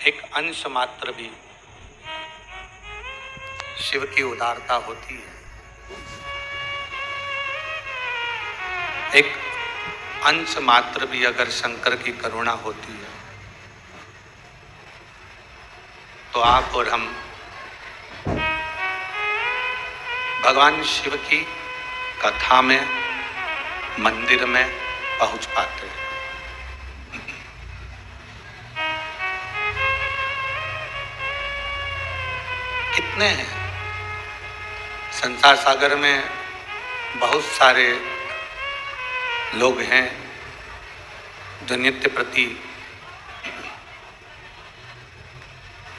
एक अंश मात्र भी शिव की उदारता होती है, एक अंश मात्र भी अगर शंकर की करुणा होती है, तो आप और हम भगवान शिव की कथा में, मंदिर में पहुंच पाते हैं। कितने हैं संसार सागर में, बहुत सारे लोग हैं जो नित्य प्रति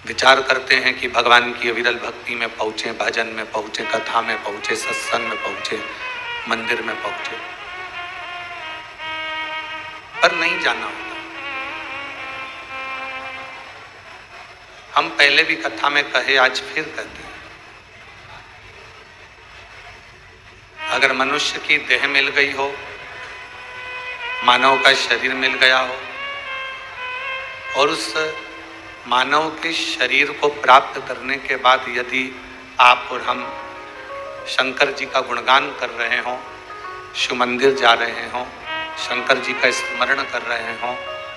विचार करते हैं कि भगवान की अविरल भक्ति में पहुंचे, भजन में पहुंचे, कथा में पहुंचे, सत्संग में पहुंचे, मंदिर में पहुंचे, पर नहीं जाना होता। हम पहले भी कथा में कहे, आज फिर कहते हैं, अगर मनुष्य की देह मिल गई हो, मानव का शरीर मिल गया हो, और उस मानव के शरीर को प्राप्त करने के बाद यदि आप और हम शंकर जी का गुणगान कर रहे हों, शिव मंदिर जा रहे हों, शंकर जी का स्मरण कर रहे हों,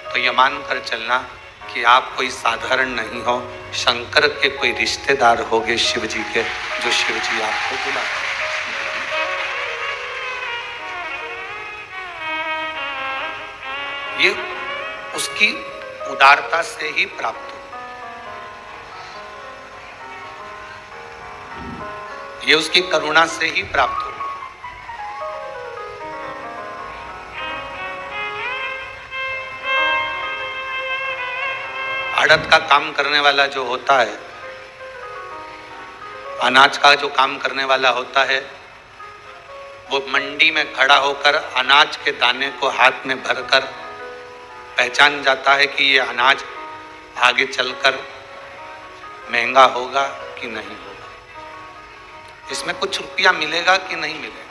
तो यह मान कर चलना कि आप कोई साधारण नहीं हो, शंकर के कोई रिश्तेदार होगे शिव जी के, जो शिव जी आपको बुलाते हैं। ये उसकी उदारता से ही प्राप्त हो, ये उसकी करुणा से ही प्राप्त हो। आड़त का काम करने वाला जो होता है, अनाज का जो काम करने वाला होता है, वो मंडी में खड़ा होकर अनाज के दाने को हाथ में भरकर पहचान जाता है कि ये अनाज आगे चलकर महंगा होगा कि नहीं होगा, इसमें कुछ रुपया मिलेगा कि नहीं मिलेगा।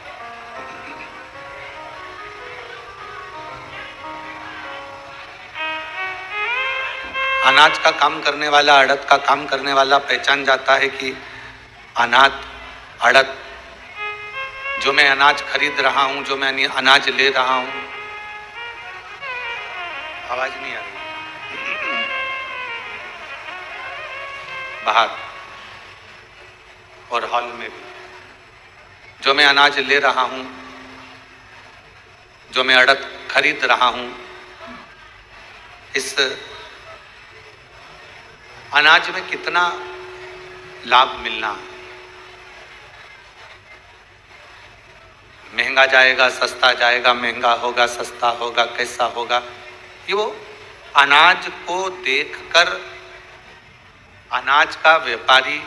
अनाज का काम करने वाला, आड़त का काम करने वाला पहचान जाता है कि अनाज, आड़त, जो मैं अनाज खरीद रहा हूं, जो मैं अनाज ले रहा हूं, आवाज नहीं आ रही बाहर और हॉल में भी, जो मैं अनाज ले रहा हूं, जो मैं आड़त खरीद रहा हूं, इस अनाज में कितना लाभ मिलना है, महंगा जाएगा, सस्ता जाएगा, महंगा होगा, सस्ता होगा, कैसा होगा, ये वो अनाज को देखकर अनाज का व्यापारी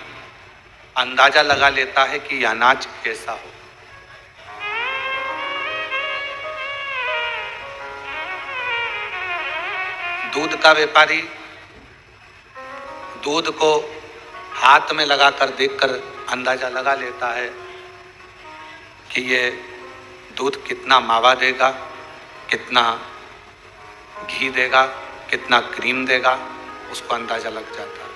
अंदाजा लगा लेता है कि यह अनाज कैसा हो। दूध का व्यापारी दूध को हाथ में लगाकर देखकर अंदाजा लगा लेता है कि ये दूध कितना मावा देगा, कितना घी देगा, कितना क्रीम देगा, उसको अंदाजा लग जाता है।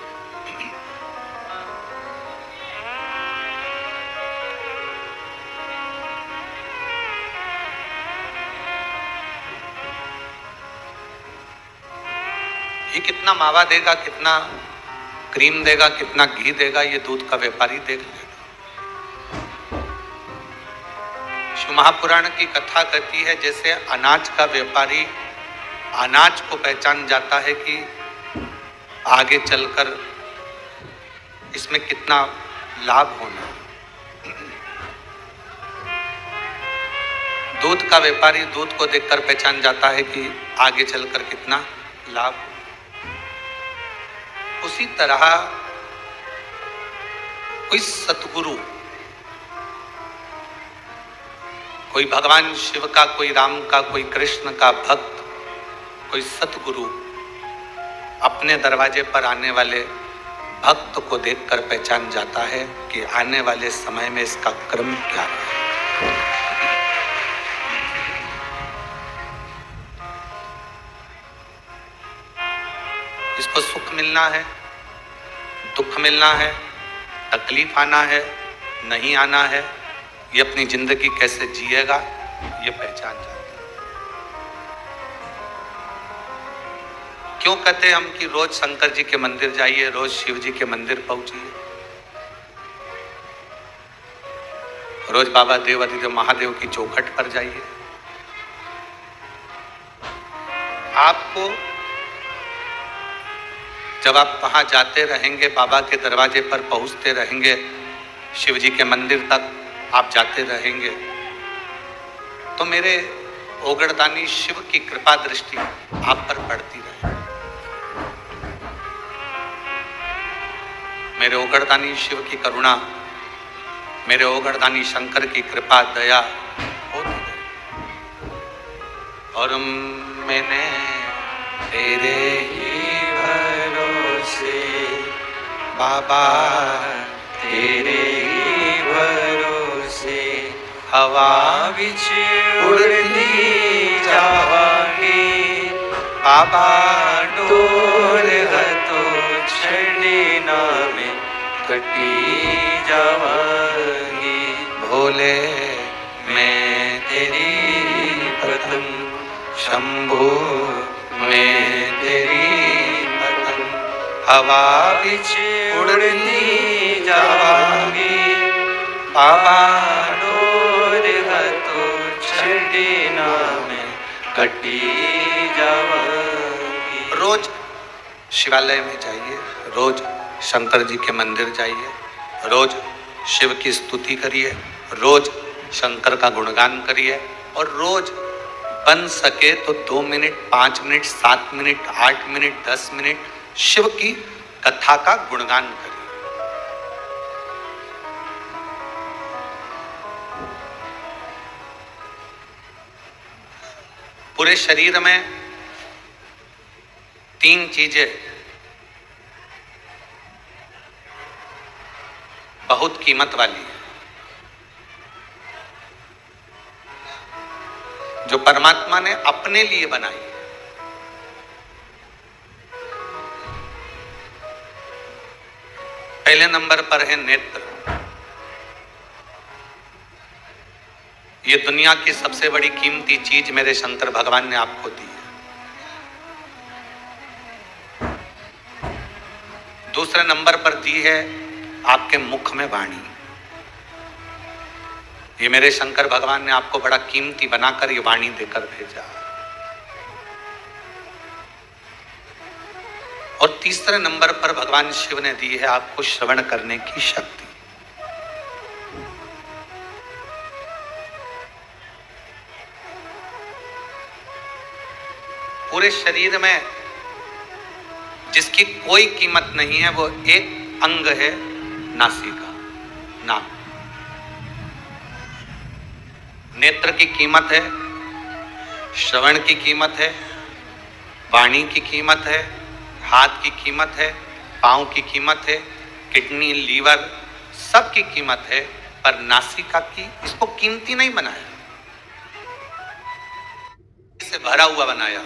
ये कितना मावा देगा, कितना क्रीम देगा, कितना घी देगा, ये दूध का व्यापारी देख लेगा। शिव महापुराण की कथा कहती है, जैसे अनाज का व्यापारी अनाज को पहचान जाता है कि आगे चलकर इसमें कितना लाभ होना है, दूध का व्यापारी दूध को देखकर पहचान जाता है कि आगे चलकर कितना लाभ होना। उसी तरह कोई सतगुरु, कोई भगवान शिव का, कोई राम का, कोई कृष्ण का भक्त, कोई सतगुरु अपने दरवाजे पर आने वाले भक्त को देखकर पहचान जाता है कि आने वाले समय में इसका क्रम क्या है। इसको सुख मिलना है, दुख मिलना है, तकलीफ आना है, नहीं आना है, ये अपनी जिंदगी कैसे जिएगा ये पहचान जाता है। क्यों कहते हम कि रोज शंकर जी के मंदिर जाइए, रोज शिव जी के मंदिर पहुंचिए, रोज बाबा देवाधिदेव महादेव की चौखट पर जाइए। आपको जब आप वहां जाते रहेंगे, बाबा के दरवाजे पर पहुंचते रहेंगे, शिव जी के मंदिर तक आप जाते रहेंगे, तो मेरे ओगड़दानी शिव की कृपा दृष्टि आप पर पड़ती रहेगी। मेरे ओगड़दानी शिव की करुणा, मेरे ओगड़दानी शंकर की कृपा दया होती रहेगी। और मैंने तेरे ही भरोसे बाबा, तेरे ही भरोसे हवा बिच उड़ती जावांगी बाबा, डोर हतो छड़ी ना में कटी जावांगी। भोले मैं तेरी पतंग, शंभू मैं तेरी पतंग, हवा बिच उड़ती जावांगी बाबा, डोर हतो छड़ी ना में कटी जावांगी। रोज शिवालय में जाइए, रोज शंकर जी के मंदिर जाइए, रोज शिव की स्तुति करिए, रोज शंकर का गुणगान करिए, और रोज बन सके तो 2 minute, 5 minute, 7 minute, 8 minute, 10 minute Shiv की कथा का गुणगान करिए। पूरे शरीर में 3 चीजें बहुत कीमत वाली है, जो परमात्मा ने अपने लिए बनाई है। पहले नंबर पर है नेत्र। ये दुनिया की सबसे बड़ी कीमती चीज मेरे शंकर भगवान ने आपको दी है। दूसरे नंबर पर दी है आपके मुख में वाणी। ये मेरे शंकर भगवान ने आपको बड़ा कीमती बनाकर ये वाणी देकर भेजा। और तीसरे नंबर पर भगवान शिव ने दी है आपको श्रवण करने की शक्ति। पूरे शरीर में जिसकी कोई कीमत नहीं है वो एक अंग है, नासिका, नाक। नेत्र की कीमत है, श्रवण की कीमत है, वाणी की कीमत है, हाथ की कीमत है, पांव की कीमत है, किडनी, लीवर, सब की कीमत है, पर नासिका की इसको कीमती नहीं बनाया, इसे भरा हुआ बनाया।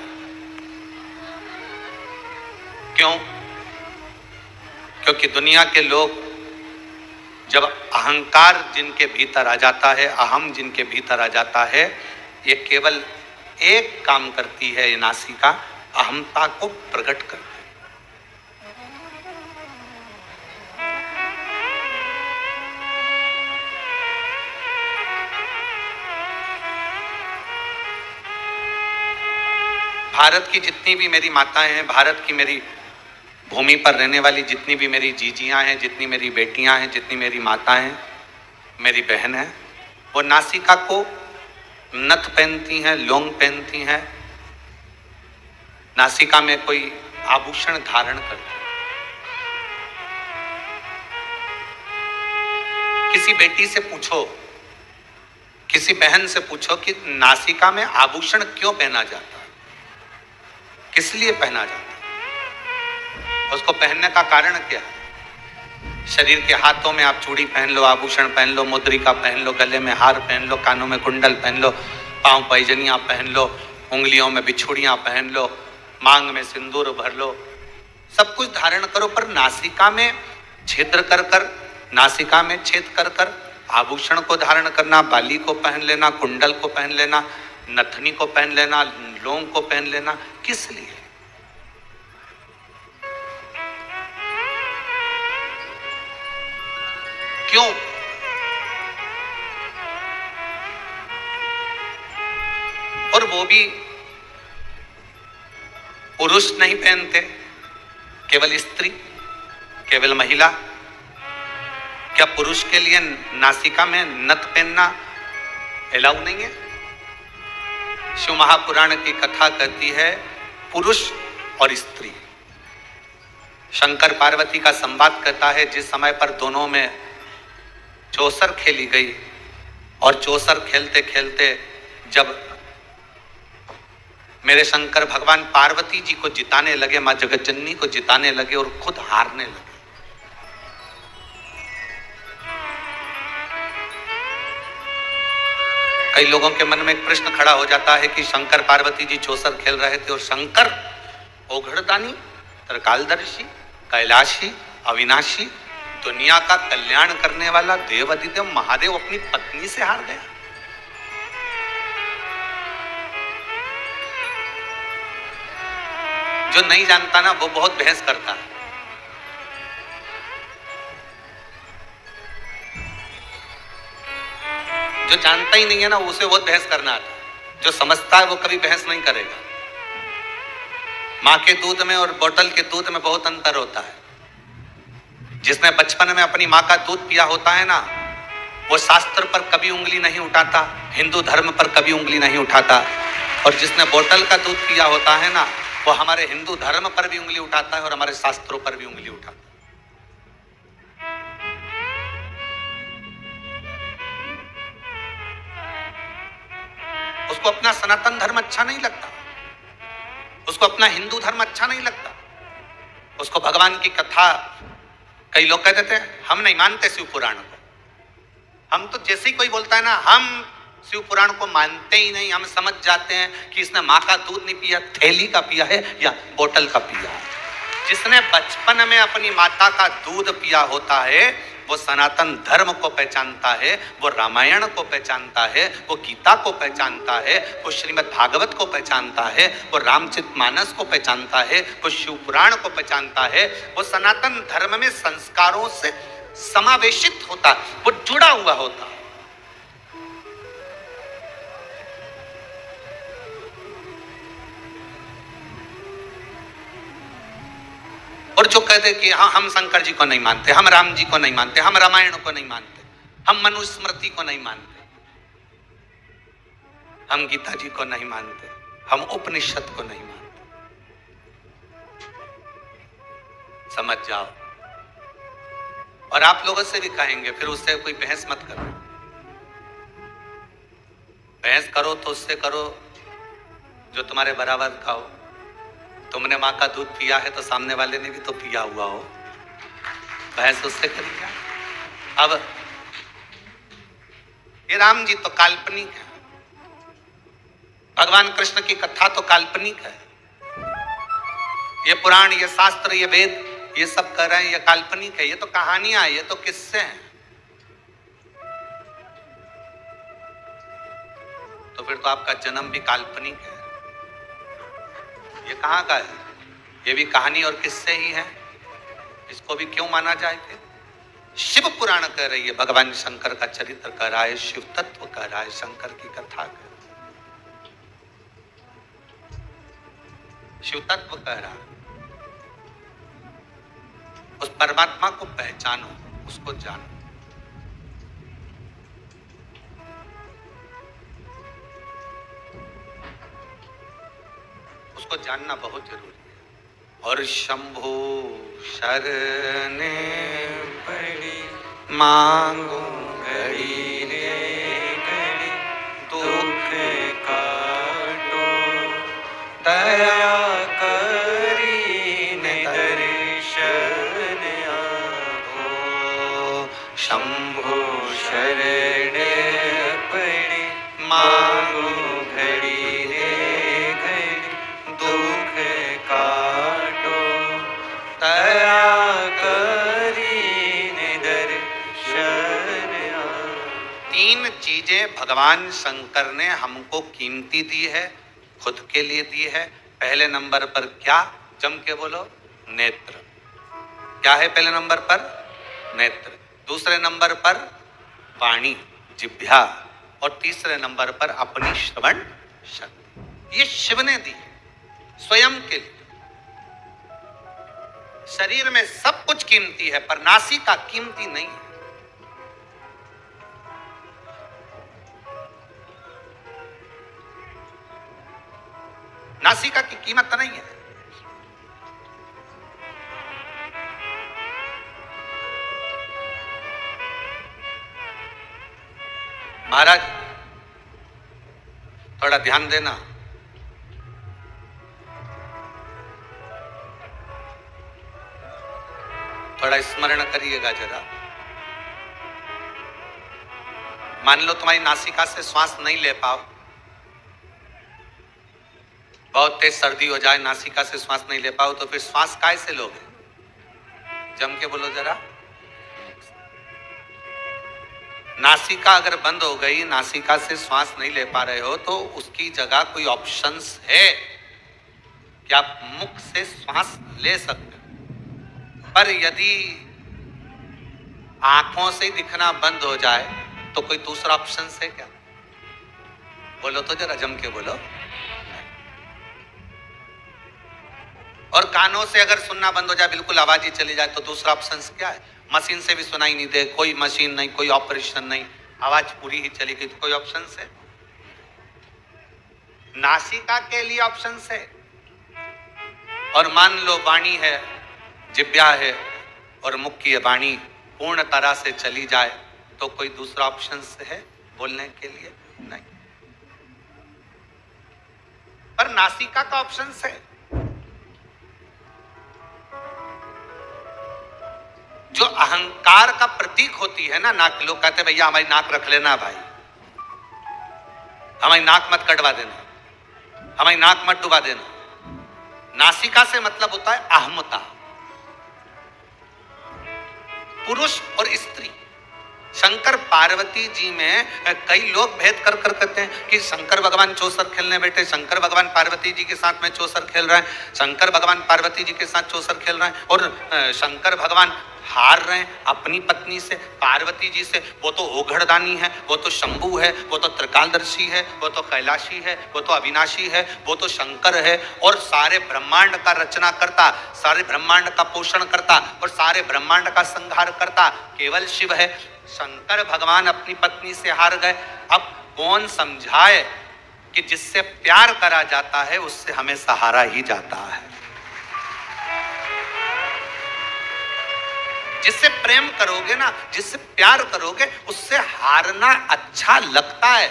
क्यों? क्योंकि दुनिया के लोग जब अहंकार जिनके भीतर आ जाता है, अहम जिनके भीतर आ जाता है, ये केवल एक काम करती है, ये नासिका अहमता को प्रकट करती है। भारत की जितनी भी मेरी माताएं हैं, भारत की मेरी भूमि पर रहने वाली जितनी भी मेरी जीजियां हैं, जितनी मेरी बेटियां हैं, जितनी मेरी माताएं हैं, मेरी बहन है, वो नासिका को नथ पहनती हैं, लौंग पहनती हैं, नासिका में कोई आभूषण धारण करती हैं। किसी बेटी से पूछो, किसी बहन से पूछो कि नासिका में आभूषण क्यों पहना जाता है, किस लिए पहना जाता है, उसको पहनने का कारण क्या है? शरीर के हाथों में आप चूड़ी पहन लो, आभूषण पहन लो, मुद्रिका पहन लो, गले में हार पहन लो, कानों में कुंडल पहन लो, पांव पैजनियां पहन लो, उंगलियों में बिछुड़ियां पहन लो, मांग में सिंदूर भर लो, सब कुछ धारण करो, पर नासिका में छिद्र कर कर, नासिका में छेद कर कर आभूषण को धारण करना, बाली को पहन लेना, कुंडल को पहन लेना, नथनी को पहन लेना, लौंग को पहन लेना, किस लिए? क्यों? और वो भी पुरुष नहीं पहनते, केवल स्त्री, केवल महिला। क्या पुरुष के लिए नासिका में नथ पहनना अलाउ नहीं है? शिव महापुराण की कथा कहती है पुरुष और स्त्री। शंकर पार्वती का संवाद कहता है जिस समय पर दोनों में चौसर खेली गई, और चौसर खेलते खेलते जब मेरे शंकर भगवान पार्वती जी को जिताने लगे, मां जगतजननी को जिताने लगे और खुद हारने लगे। कई लोगों के मन में एक प्रश्न खड़ा हो जाता है कि शंकर पार्वती जी चौसर खेल रहे थे और शंकर ओघड़दानी, त्रिकालदर्शी, कैलाशी, अविनाशी, दुनिया का कल्याण करने वाला देवाधिदेव महादेव अपनी पत्नी से हार गया। जो नहीं जानता ना वो बहुत बहस करता है। जो जानता ही नहीं है ना उसे बहुत बहस करना आता है। जो समझता है वो कभी बहस नहीं करेगा। माँ के दूध में और बोतल के दूध में बहुत अंतर होता है। जिसने बचपन में अपनी माँ का दूध पिया होता है ना, वो शास्त्र पर कभी उंगली नहीं उठाता, हिंदू धर्म पर कभी उंगली नहीं उठाता। और जिसने बोतल का दूध पिया होता है ना, वो हमारे हिंदू धर्म पर भी उंगली उठाता है और हमारे शास्त्रों पर भी उंगली उठाता है। उसको अपना सनातन धर्म अच्छा नहीं लगता, उसको अपना हिंदू धर्म अच्छा नहीं लगता, उसको भगवान की कथा। कई लोग कहते थे हम नहीं मानते शिव पुराण को। हम तो जैसे ही कोई बोलता है ना हम शिव पुराण को मानते ही नहीं, हम समझ जाते हैं कि इसने माँ का दूध नहीं पिया, थैली का पिया है या बोतल का पिया है। जिसने बचपन में अपनी माता का दूध पिया होता है वो सनातन धर्म को पहचानता है, वो रामायण को पहचानता है, वो गीता को पहचानता है, वो श्रीमद् भागवत को पहचानता है, वो रामचरितमानस को पहचानता है, वो शिव पुराण को पहचानता है। वो सनातन धर्म में संस्कारों से समावेशित होता, वो जुड़ा हुआ होता। और जो कहते कि हाँ हम शंकर जी को नहीं मानते, हम राम जी को नहीं मानते, हम रामायण को नहीं मानते, हम मनुस्मृति को नहीं मानते, हम गीता जी को नहीं मानते, हम उपनिषद को नहीं मानते, समझ जाओ। और आप लोगों से भी कहेंगे, फिर उससे कोई बहस मत करो। बहस करो तो उससे करो जो तुम्हारे बराबर का हो। तुमने माँ का दूध पिया है तो सामने वाले ने भी तो पिया हुआ हो, बहस उससे करिए। अब ये राम जी तो काल्पनिक है, भगवान कृष्ण की कथा तो काल्पनिक है, ये पुराण, ये शास्त्र, ये वेद, ये सब कर रहे हैं, ये काल्पनिक है, ये तो कहानियां है, ये तो किस्से हैं। तो फिर तो आपका जन्म भी काल्पनिक है। ये कहाँ का है? ये भी कहानी और किस्से ही है। इसको भी क्यों माना जाए? शिव पुराण कह रही है, भगवान शंकर का चरित्र कह रहा है, शिव तत्व कह रहा है, शंकर की कथा कह रहा है, शिव तत्व कह रहा है। उस परमात्मा को पहचानो, उसको जानो। उसको जानना बहुत जरूरी है। और शंभो शरण पड़ी मांगो घड़ी रे घड़ी, दुख काटो दया करी ने दर्शन आपो। शंभो शरण पड़ी मांगो घड़ी रे घड़ी, दुख काटो चीजें भगवान शंकर ने हमको कीमती दी है, खुद के लिए दी है। पहले नंबर पर क्या? जम के बोलो, नेत्र। क्या है पहले नंबर पर? नेत्र। दूसरे नंबर पर वाणी, जिह्वा। और तीसरे नंबर पर अपनी श्रवण शक्ति। ये शिव ने दी स्वयं के लिए। शरीर में सब कुछ कीमती है पर नासिका कीमती नहीं है। नासिका की कीमत नहीं है। महाराज थोड़ा ध्यान देना। थोड़ा स्मरण करिएगा जरा। मान लो तुम्हारी नासिका से श्वास नहीं ले पाओ, बहुत तेज सर्दी हो जाए, नासिका से श्वास नहीं ले पाओ, तो फिर श्वास काय से लोगे? जम के बोलो जरा। नासिका अगर बंद हो गई, नासिका से श्वास नहीं ले पा रहे हो, तो उसकी जगह कोई ऑप्शंस है कि आप मुख से श्वास ले सकते हो। पर यदि आंखों से दिखना बंद हो जाए तो कोई दूसरा ऑप्शन है क्या? बोलो तो जरा, जम के बोलो। और कानों से अगर सुनना बंद हो जाए, बिल्कुल आवाज ही चली जाए, तो दूसरा ऑप्शन क्या है? मशीन से भी सुनाई नहीं दे, कोई मशीन नहीं, कोई ऑपरेशन नहीं, आवाज पूरी ही चलेगी, तो कोई ऑप्शन है? नासिका के लिए ऑप्शन है। और मान लो वाणी है, जिह्वा है और मुख की वाणी पूर्ण तरह से चली जाए, तो कोई दूसरा ऑप्शन है बोलने के लिए? नहीं। पर नासिका का ऑप्शन है। जो अहंकार का प्रतीक होती है ना नाक, लोग कहते हैं भैया हमारी नाक रख लेना भाई, हमारी नाक मत कटवा देना, हमारी नाक मत डुबा देना। नासिका से मतलब होता है अहमता। पुरुष और स्त्री, शंकर पार्वती जी में कई लोग भेद कर कहते हैं कि शंकर भगवान चौसर खेलने बैठे, शंकर भगवान पार्वती जी के साथ में चौसर खेल रहे हैं, शंकर भगवान पार्वती जी के साथ चौसर खेल रहे हैं, और शंकर भगवान हार रहे हैं अपनी पत्नी से, पार्वती जी से। वो तो ओघड़दानी है, वो तो शंभु है, वो तो त्रिकालदर्शी है, वो तो कैलाशी है, वो तो अविनाशी है, वो तो शंकर है, और सारे ब्रह्मांड का रचना करता, सारे ब्रह्मांड का पोषण करता और सारे ब्रह्मांड का संहार करता केवल शिव है। शंकर भगवान अपनी पत्नी से हार गए। अब कौन समझाए कि जिससे प्यार करा जाता है उससे हमेशा हारा ही जाता है। जिससे प्रेम करोगे ना, जिससे प्यार करोगे, उससे हारना अच्छा लगता है।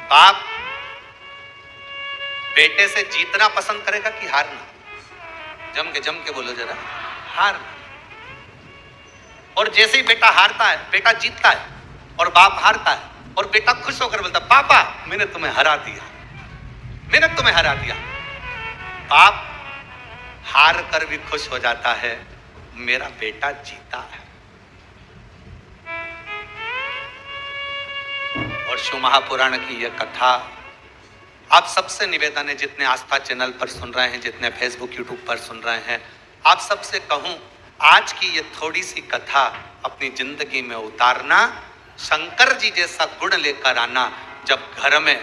बाप बेटे से जीतना पसंद करेगा कि हारना? जम के बोलो जरा, हारना। और जैसे ही बेटा हारता है, बेटा जीतता है, और बाप हारता है, और बेटा खुश होकर बोलता पापा मैंने तुम्हें हरा दिया, मैंने तुम्हें हरा दिया। बाप हार कर भी खुश हो जाता है, मेरा बेटा जीता है। और शिव महापुराण की यह कथा आप सबसे निवेदन है, जितने आस्था चैनल पर सुन रहे हैं, जितने फेसबुक यूट्यूब पर सुन रहे हैं, आप सबसे कहूं आज की ये थोड़ी सी कथा अपनी जिंदगी में उतारना, शंकर जी जैसा गुण लेकर आना। जब घर में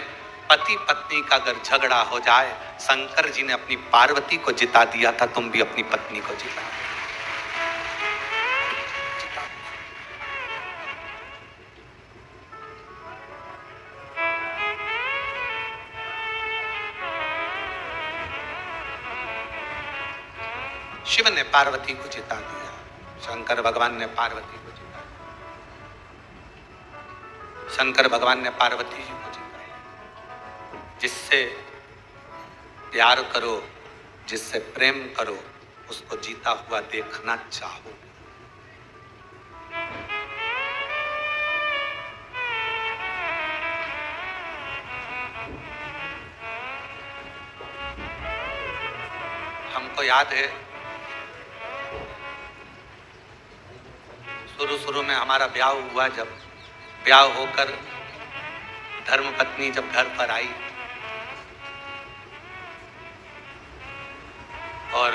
पति पत्नी का अगर झगड़ा हो जाए, शंकर जी ने अपनी पार्वती को जिता दिया था, तुम भी अपनी पत्नी को जिता। शिव ने पार्वती को जिता दिया, शंकर भगवान ने पार्वती को जिता दिया, शंकर भगवान ने पार्वती जी को जिताया। जिससे प्यार करो, जिससे प्रेम करो, उसको जीता हुआ देखना चाहो। हमको याद है शुरू में हमारा ब्याह हुआ, जब ब्याह होकर धर्मपत्नी जब घर पर आई और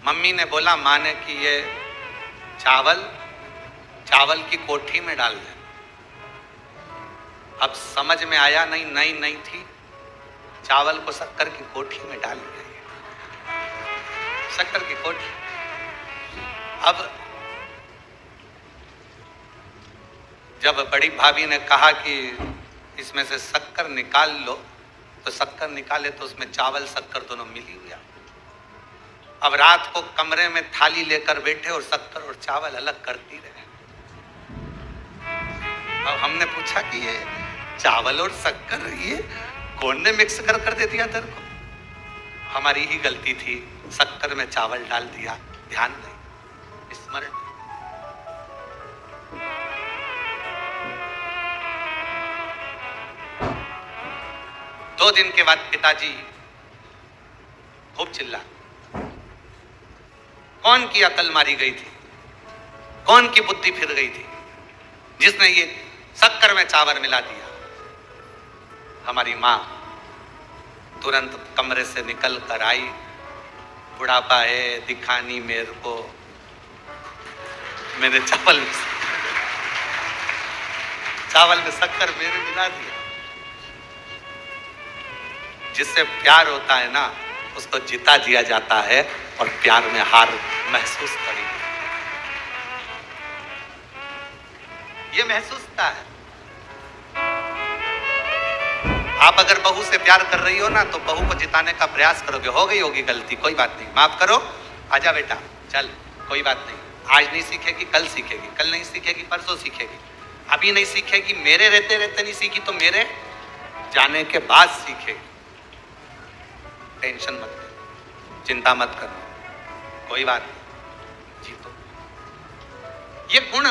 मम्मी ने बोला, माँ ने कि ये चावल की कोठी में डाल दे। अब समझ में आया नहीं, नई थी, चावल को शक्कर की कोठी में डाल दिया, शक्कर की कोठी। अब जब बड़ी भाभी ने कहा कि इसमें से शक्कर निकाल लो, तो शक्कर निकाले तो उसमें चावल शक्कर दोनों मिली हुआ। अब रात को कमरे में थाली लेकर बैठे और शक्कर और चावल अलग करती रहे। अब हमने पूछा कि ये चावल और शक्कर ये कौन ने मिक्स कर दे दिया तेरे को? हमारी ही गलती थी, शक्कर में चावल डाल दिया, ध्यान नहीं, स्मरण। 2 दिन के बाद पिताजी खूब चिल्ला, कौन की अकल मारी गई थी, कौन की बुद्धि फिर गई थी जिसने ये शक्कर में चावल मिला दिया? हमारी माँ तुरंत कमरे से निकल कर आई, बुढ़ापा है दिखानी मेरे को, मैंने चावल में शक्कर मेरे मिला दिया। जिससे प्यार होता है ना, उसको जिता दिया जाता है और प्यार में हार महसूस करी, ये महसूस होता है। आप अगर बहू से प्यार कर रही हो ना, तो बहू को जिताने का प्रयास करोगे, हो गई होगी गलती, कोई बात नहीं, माफ करो, आजा बेटा, चल कोई बात नहीं, आज नहीं सीखेगी कल सीखेगी, कल नहीं सीखेगी परसों सीखेगी, अभी नहीं सीखेगी, मेरे रहते रहते नहीं सीखी तो मेरे जाने के बाद सीखेगी। टेंशन मत ले, चिंता मत कर, कोई बात नहीं, जीतो। ये गुण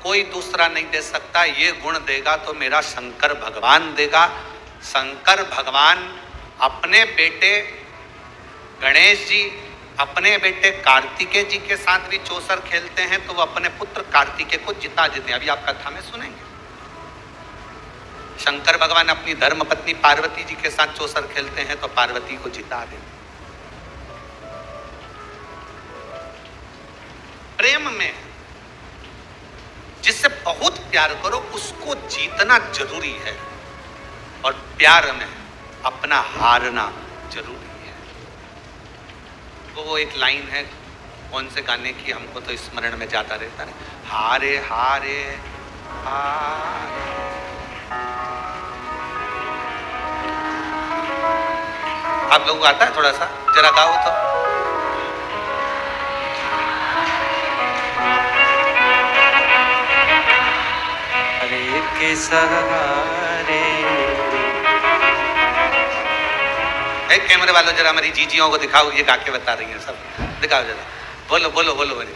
कोई दूसरा नहीं दे सकता, ये गुण देगा तो मेरा शंकर भगवान देगा। शंकर भगवान अपने बेटे गणेश जी, अपने बेटे कार्तिकेय जी के साथ भी चौसर खेलते हैं, तो वो अपने पुत्र कार्तिकेय को जिता देते हैं। अभी आप कथा में सुनेंगे, शंकर भगवान अपनी धर्मपत्नी पार्वती जी के साथ चौसर खेलते हैं तो पार्वती को जिता देते। प्रेम में जिससे बहुत प्यार करो उसको जीतना जरूरी है, और प्यार में अपना हारना जरूरी है। वो एक लाइन है, कौन से गाने की, हमको तो स्मरण में ज्यादा रहता है, हारे हारे हारे। आप लोगों को आता है? थोड़ा सा जरा गाओ तो। हरे के सहारे। एक कैमरे वालों जरा हमारी जीजियों को दिखाओ, ये गा के बता रही हैं सब, दिखाओ जरा, बोलो बोलो बोलो बोलो।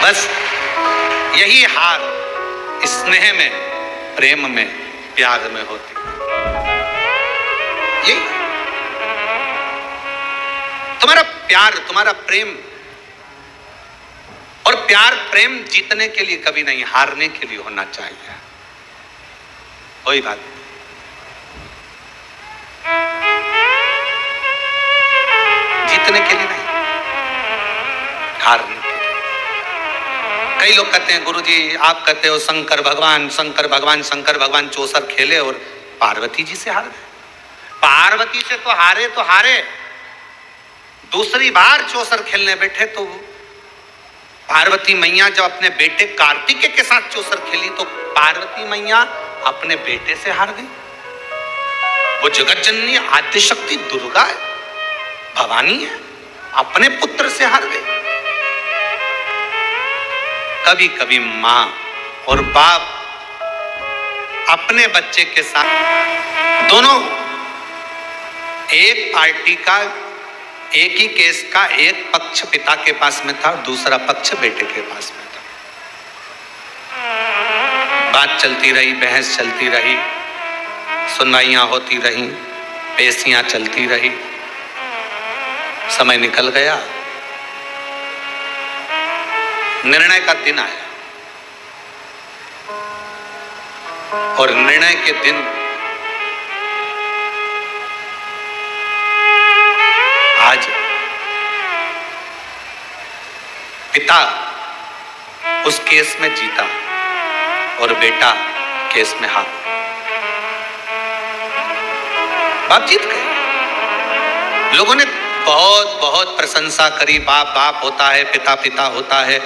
बस यही हार स्नेह में, प्रेम में, प्यार में होती है। यही तुम्हारा प्यार, तुम्हारा प्रेम, और प्यार प्रेम जीतने के लिए कभी नहीं, हारने के लिए होना चाहिए। कोई बात नहीं, जीतने के लिए नहीं, हारने के लिए। कई लोग कहते हैं गुरुजी आप कहते हो शंकर भगवान शंकर भगवान, शंकर भगवान चौसर खेले और पार्वती जी से हार गए। पार्वती से तो हारे, दूसरी बार चौसर खेलने बैठे तो पार्वती मैया जब अपने बेटे कार्तिकेय के साथ चौसर खेली तो पार्वती मैया अपने बेटे से हार गई। वो जगत जननी आद्यशक्ति दुर्गा है, भवानी है, अपने पुत्र से हार गई। कभी कभी मां और बाप अपने बच्चे के साथ, दोनों एक पार्टी का, एक ही केस का एक पक्ष पिता के पास में था, दूसरा पक्ष बेटे के पास में था। बात चलती रही, बहस चलती रही, सुनवाइयां होती रही, पेशियां चलती रही, समय निकल गया, निर्णय का दिन आया और निर्णय के दिन आज पिता उस केस में जीता और बेटा केस में हार। बाप जीत गए। लोगों ने बहुत बहुत प्रशंसा करी, बाप बाप होता है, पिता पिता होता है,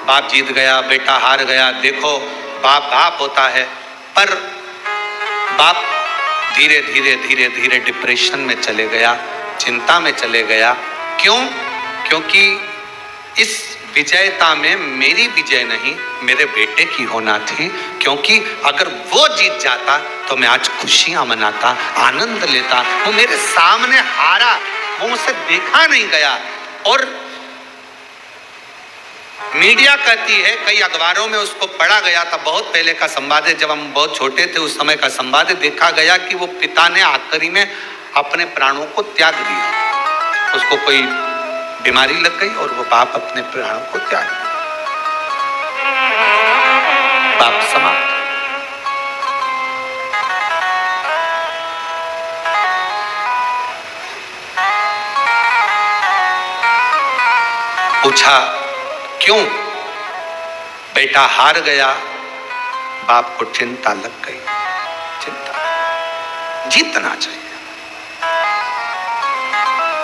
बाप जीत गया बेटा हार गया, देखो बाप बाप होता है। पर बाप धीरे धीरे धीरे धीरे डिप्रेशन में चले गया, चिंता में चले गया। क्यों? क्योंकि इस विजयता में मेरी विजय नहीं, मेरे बेटे की होना थी। क्योंकि अगर वो जीत जाता तो मैं आज खुशियां मनाता, आनंद लेता। वो मेरे सामने हारा, वो मुझसे देखा नहीं गया। और मीडिया कहती है, कई अखबारों में उसको पढ़ा गया था, बहुत पहले का संवाद है, जब हम बहुत छोटे थे उस समय का संवाद है, देखा गया कि वो पिता ने आखिरी में अपने प्राणों को त्याग दिया। उसको कोई बीमारी लग गई और वो बाप अपने प्राणों को त्याग दिया। बाप समाप्त। पूछा क्यों? बेटा हार गया, बाप को चिंता लग गई। चिंता, जीतना चाहिए।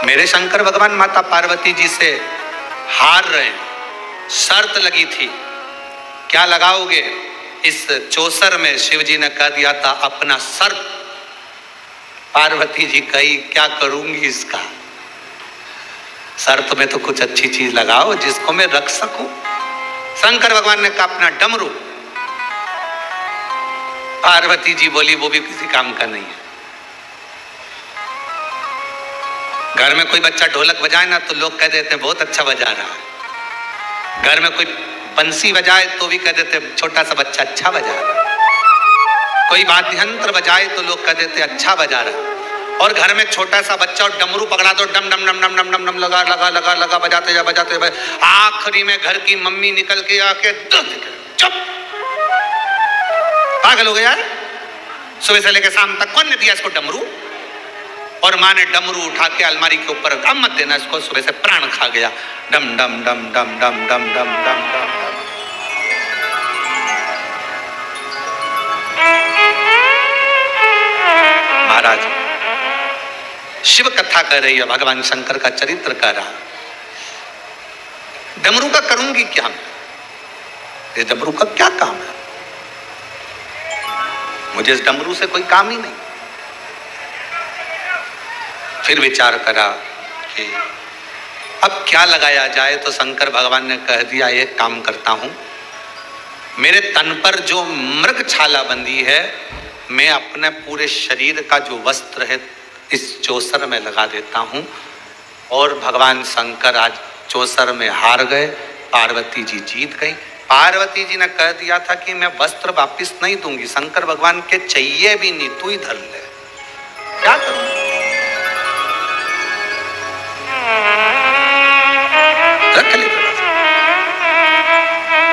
मेरे शंकर भगवान माता पार्वती जी से हार रहे हैं, शर्त लगी थी, क्या लगाओगे? इस चौसर में शिव जी ने कह दिया था अपना सर्प। पार्वती जी कही क्या करूंगी इसका? शर्त में तो कुछ अच्छी चीज लगाओ जिसको मैं रख सकूं। शंकर भगवान ने कहा अपना डमरू। पार्वती जी बोली वो भी किसी काम का नहीं है। घर में कोई बच्चा ढोलक बजाए ना तो लोग कह देते हैं बहुत अच्छा बजा रहा है। घर में कोई बंसी बजाए तो भी कह देते हैं छोटा सा बच्चा अच्छा बजा रहा है। कोई वाद्य यंत्र बजाए तो लोग कह देते हैं अच्छा बजा रहा है। और घर में छोटा सा बच्चा और डमरू पकड़ा दो, डम डम डम डम डम डम डम लगा लगा लगा लगा बजाते जा बजाते जा। आखिरी में घर की मम्मी निकल के आके चुप, पागल हो गया है। सुबह से लेकर शाम तक कौन ने दिया इसको डमरू? और माँ ने डमरू उठा के अलमारी के ऊपर, अब मत देना इसको, सुबह से प्राण खा गया। डम डम डम डम डम डम डम डम डम। महाराज शिव कथा कह रही है, भगवान शंकर का चरित्र कह रहा। डमरू का करूंगी क्या? इस डमरू का क्या काम है? मुझे इस डमरू से कोई काम ही नहीं। फिर विचार करा कि अब क्या लगाया जाए, तो शंकर भगवान ने कह दिया एक काम करता हूं, मेरे तन पर जो मृग छाला बंधी है मैं अपने पूरे शरीर का जो वस्त्र है इस चौसर में लगा देता हूं। और भगवान शंकर आज चौसर में हार गए, पार्वती जी जीत गई। पार्वती जी ने कह दिया था कि मैं वस्त्र वापिस नहीं दूंगी। शंकर भगवान के चाहिए भी नहीं, तू ही धर ले। क्या करूं? रख ले।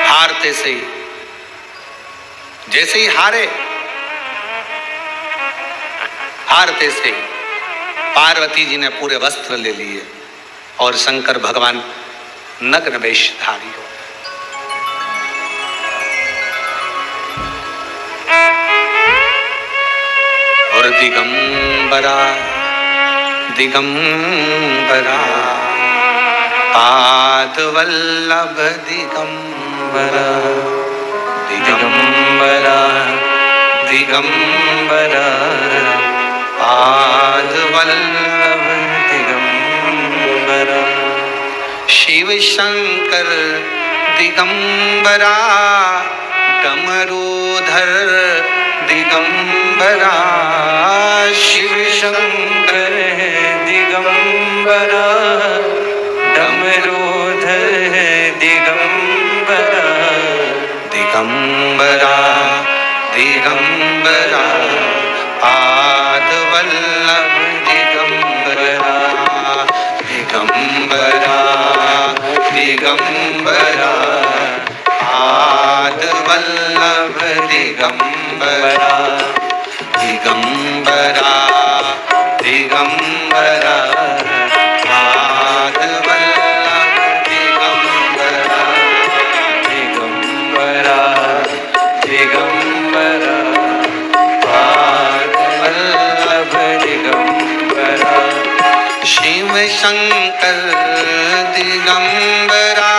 हारते से ही, जैसे ही हारते से पार्वती जी ने पूरे वस्त्र ले लिए और शंकर भगवान नग्न वेशधारी हो। और दिगंबरा दिगंबरा पाद वल्लभ दिगंबरा दिगंबरा दिगंबरा पाद वल्लभ दिगंबरा। शिव शंकर दिगंबरा डमरूधर दिगंबरा। शिव शंकर दिगंबरा डमरूधर दिगंबरा दिगंबरा दिगंबरा पाद वल्लभ दिगंबरा दिगंबरा दिगंबरा पाद वल्लभ दिगंबरा दिगंबरा दिगंबरा पाद वल्लभ दिगंबरा शिव शंकर दिगंबरा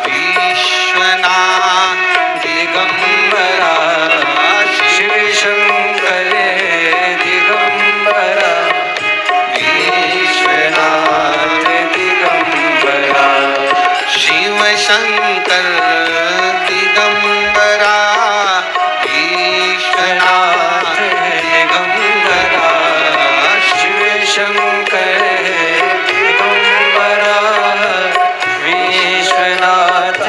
विश्वनाथ दिगंबरा शिव शंकर दिगंबरा विश्वनाथ दिगंबरा शिव शंकर दिगंबरा विश्वनाथ दिगंबरा शिव शंकर दिगंबरा विश्वनाथ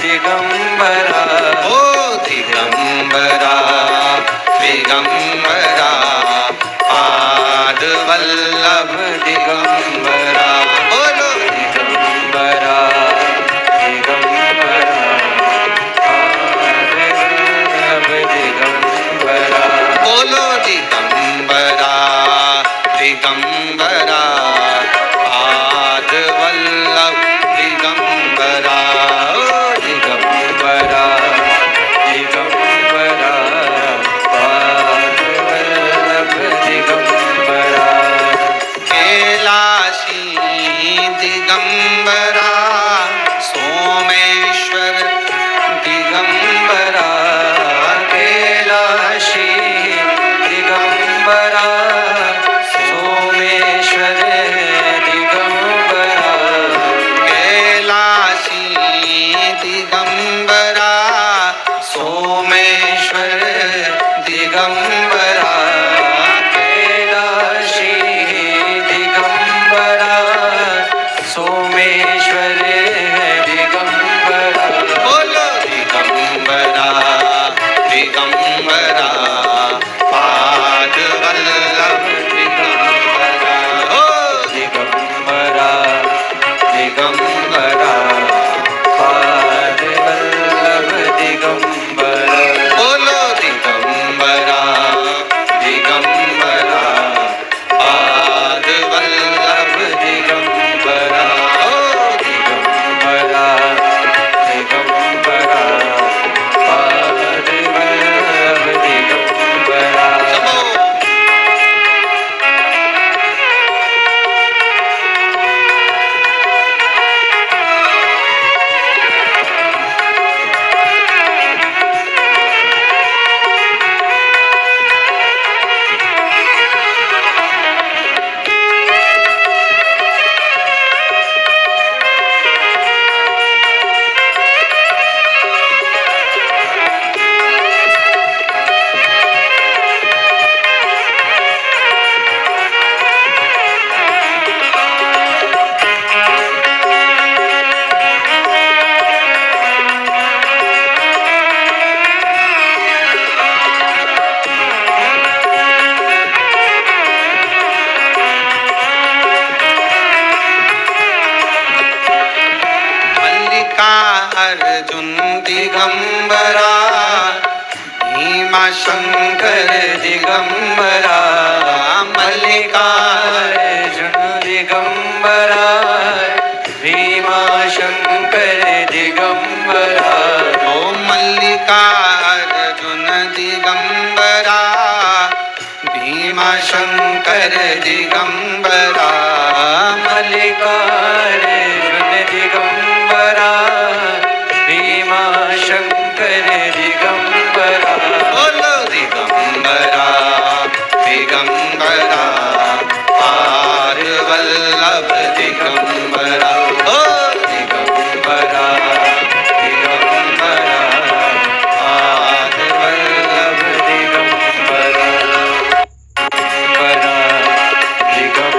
दिगंबरा ओ दिगंबरा दिगंबरा पाद वल्लभ दिगंबरा बोलो दिगंबरा दिगंबरा पाद वल्लभ दिगंबरा बोलो दिगंबरा दिगंबरा पाद वल्लभ दिगंबरा ओ दिगंबरा दिगंबरा पाद वल्लभ दिगंबरा कैलाशी दिगंबरा सोमेश्वर दिगंबरा कैलाशी दिगंबरा सोमेश्वर दिगंबरा कैलाशी दिगंबरा सोमेश्वर दिगंबरा कैलाशी दिगंबरा सोमेश्वर दिगंबरा बोलो दिगंबरा दिगंबरा पाद वल्लभ दिगंबरा ओ दिगंबरा दिगंबरा पाद वल्लभ दिगंबरा बोलो दिगंबरा दिगंबरा पाद वल्लभ दिगंबरा ओ दिगंबरा दिगंबरा पाद वल्लभ दिगंबरा सबो अर्जुन दिगंबरा भीमा शंकर दिगंबरा मल्लिकार्जुन दिगंबरा भीमा शंकर दिगंबरा ओ मल्लिकार्जुन दिगंबरा भीमा शंकर दिगंबरा मल्लिकार्जुन दिगंबरा भीमा शंकर दिगंबरा बोलो दिगंबरा दिगंबरा पाद वल्लभ दिगंबरा ओ दिगंबरा दिगंबरा पाद वल्लभ दिगंबरा दिगंबरा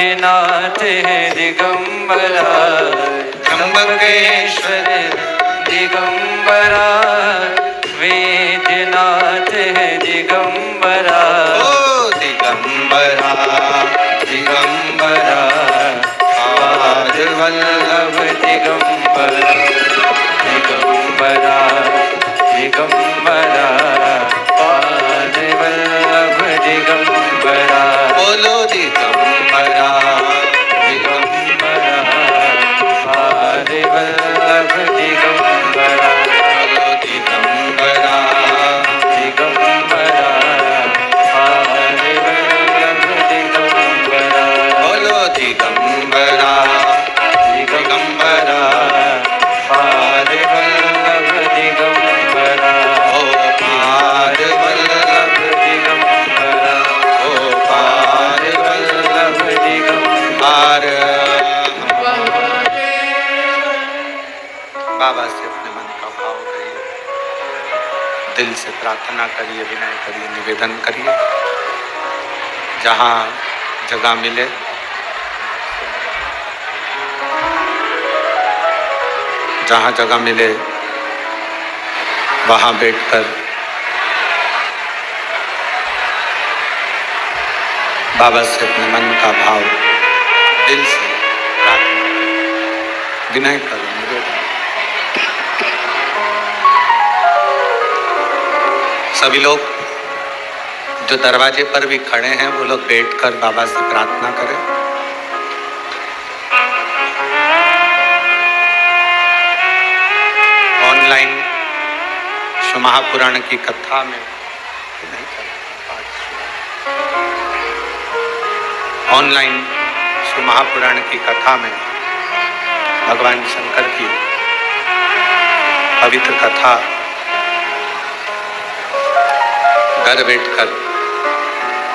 वेद्यनाथ दिगंबरा त्र्यंबकेश्वर दिगंबरा वेद्यनाथ दिगंबरा ओ दिगंबरा दिगंबरा पाद वल्लभ दिगंबरा दिगंबरा दिगंबरा पाद वल्लभ दिगंबरा बोलो दिगंबरा दिगंबरा पाद वल्लभ दिगंबरा बोलो दिगंबरा दिगंबरा पाद वल्लभ दिगंबरा बोलो दिगंबरा दिगंबरा पाद वल्लभ दिगंबरा ओ पाद वल्लभ दिगंबरा ओ पाद वल्लभ दिगंबरा पार। बाबा से अपने मन का भाव करिए, दिल से प्रार्थना करिए, विनय करिए, निवेदन करिए। जहाँ जगह मिले जहाँ जगह मिले वहाँ बैठकर बाबा से अपने मन का भाव दिल से प्रार्थना विनय करो, निवेदन। सभी लोग जो दरवाजे पर भी खड़े हैं वो लोग बैठकर बाबा से प्रार्थना करें। ऑनलाइन शिव महापुराण की कथा में नहीं ऑनलाइन शिव महापुराण की कथा में भगवान शंकर की पवित्र कथा घर बैठकर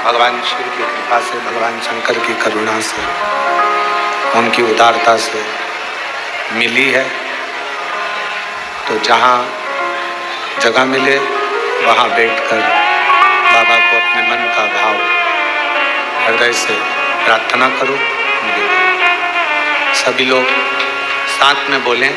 भगवान शिव की कृपा से, भगवान शंकर की करुणा से, उनकी उदारता से मिली है। तो जहाँ जगह मिले वहाँ बैठकर बाबा को अपने मन का भाव हृदय से प्रार्थना करो। सभी लोग साथ में बोलें,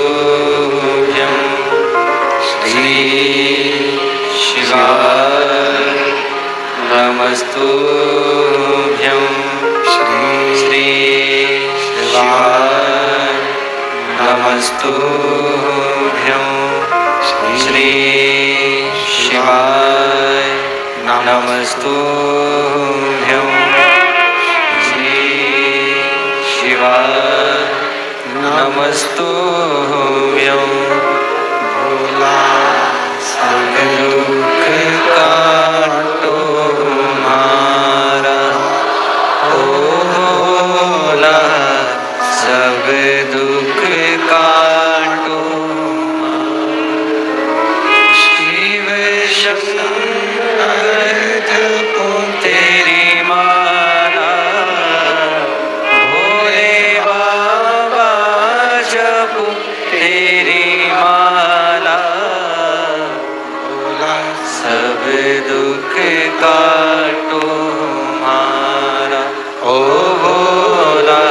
नमस्तुभ्यं श्री शिवाय नमस्तुभ्यं श्री शिवाय नमस्तुभ्यं श्री शिवाय नमस्तुभ्यं श्री शिवाय नमस्तुभ्यं भोला सब दुख काटो हमारा, ओ भोला सब दुख काटो शिव शंकर जपो तेरी माला, भोले बाबा जपो तेरी माला, सब दुख काटो हमारा, ओ भोला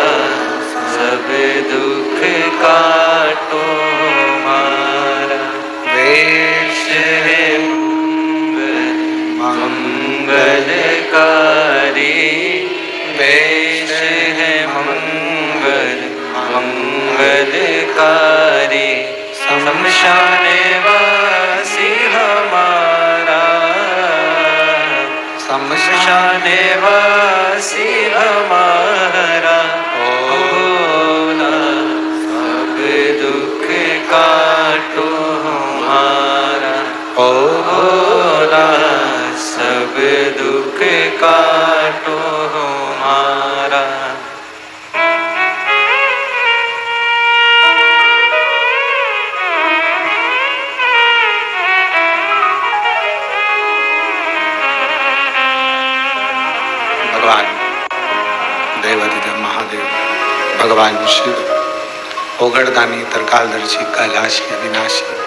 सब दुख काटो हमारा। वेश है मंगलकारी, वेश है मंगलकारी, शमशान वासी हमारा, शमशान वासी हमारा, ओ भोला सब दुख काटो हमारा, ओ भोला सब दुख काटो हमारा। देवाधिदेव महादेव भगवान शिव ओगड़दानी तरकालदर्शी कैलाशी अविनाशी